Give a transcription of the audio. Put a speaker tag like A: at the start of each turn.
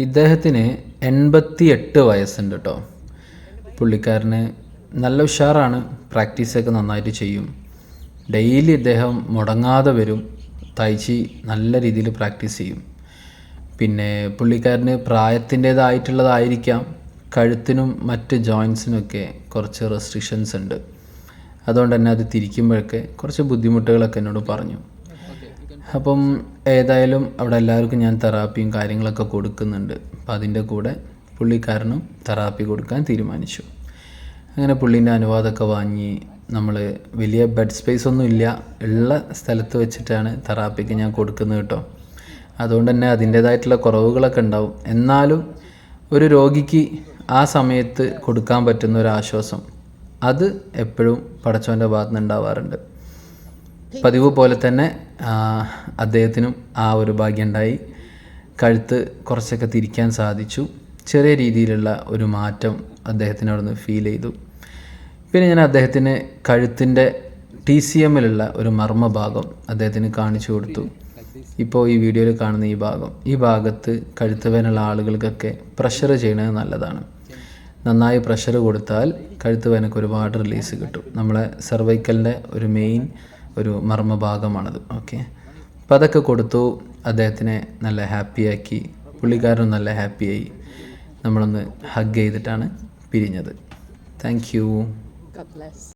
A: ഇദ്ദേഹത്തിന് 88 വയസ്സുണ്ട് കേട്ടോ. പുള്ളിക്കാരന് നല്ല ഉഷാറാണ്, പ്രാക്ടീസൊക്കെ നന്നായിട്ട് ചെയ്യും. ഡെയിലി ഇദ്ദേഹം മുടങ്ങാതെ വരും, തൈച്ചി നല്ല രീതിയിൽ പ്രാക്ടീസ് ചെയ്യും. പിന്നെ പുള്ളിക്കാരന് പ്രായത്തിൻ്റേതായിട്ടുള്ളതായിരിക്കാം, കഴുത്തിനും മറ്റ് ജോയിൻസിനൊക്കെ കുറച്ച് റെസ്ട്രിക്ഷൻസ് ഉണ്ട്. അതുകൊണ്ട് തന്നെ അത് തിരിക്കുമ്പോഴൊക്കെ കുറച്ച് ബുദ്ധിമുട്ടുകളൊക്കെ എന്നോട് പറഞ്ഞു. അപ്പം ഏതായാലും അവിടെ എല്ലാവർക്കും ഞാൻ തെറാപ്പിയും കാര്യങ്ങളൊക്കെ കൊടുക്കുന്നുണ്ട്. അപ്പം അതിൻ്റെ കൂടെ പുള്ളിക്കാരനും തെറാപ്പി കൊടുക്കാൻ തീരുമാനിച്ചു. അങ്ങനെ പുള്ളീൻ്റെ അനുവാദമൊക്കെ വാങ്ങി നമ്മൾ വലിയ ബെഡ് സ്പേസ് ഒന്നും ഇല്ല, ഉള്ള സ്ഥലത്ത് വെച്ചിട്ടാണ് തെറാപ്പിക്ക് ഞാൻ കൊടുക്കുന്നത് കേട്ടോ. അതുകൊണ്ട് തന്നെ അതിൻ്റേതായിട്ടുള്ള കുറവുകളൊക്കെ ഉണ്ടാവും. എന്നാലും ഒരു രോഗിക്ക് ആ സമയത്ത് കൊടുക്കാൻ പറ്റുന്ന ഒരു ആശ്വാസം അത് എപ്പോഴും പടച്ചവൻ്റെ ഭാഗത്ത് നിന്ന് ഉണ്ടാവാറുണ്ട്. പതിവ് പോലെ തന്നെ അദ്ദേഹത്തിനും ആ ഒരു ഭാഗ്യം ഉണ്ടായി. കഴുത്ത് കുറച്ചൊക്കെ തിരിക്കാൻ സാധിച്ചു. ചെറിയ രീതിയിലുള്ള ഒരു മാറ്റം അദ്ദേഹത്തിന് അവിടെ നിന്ന് ഫീൽ ചെയ്തു. പിന്നെ ഞാൻ അദ്ദേഹത്തിന് കഴുത്തിൻ്റെ TCMലുള്ള ഒരു മർമ്മഭാഗം അദ്ദേഹത്തിന് കാണിച്ചു കൊടുത്തു. ഇപ്പോൾ ഈ വീഡിയോയിൽ കാണുന്ന ഈ ഭാഗത്ത് കഴുത്ത് വേദനയുള്ള ആളുകൾക്കൊക്കെ പ്രഷർ ചെയ്യണത് നല്ലതാണ്. നന്നായി പ്രഷർ കൊടുത്താൽ കഴുത്ത് വേദനയ്ക്ക് ഒരുപാട് റിലീസ് കിട്ടും. നമ്മളെ സെർവൈക്കലിൻ്റെ ഒരു മെയിൻ ഒരു മർമ്മഭാഗമാണത്. ഓക്കെ, അപ്പോൾ അതൊക്കെ കൊടുത്തു. അദ്ദേഹത്തിനെ നല്ല ഹാപ്പിയാക്കി, പുള്ളിക്കാരനും നല്ല ഹാപ്പിയായി. നമ്മളൊന്ന് ഹഗ് ചെയ്തിട്ടാണ് പിരിഞ്ഞത്. Thank you.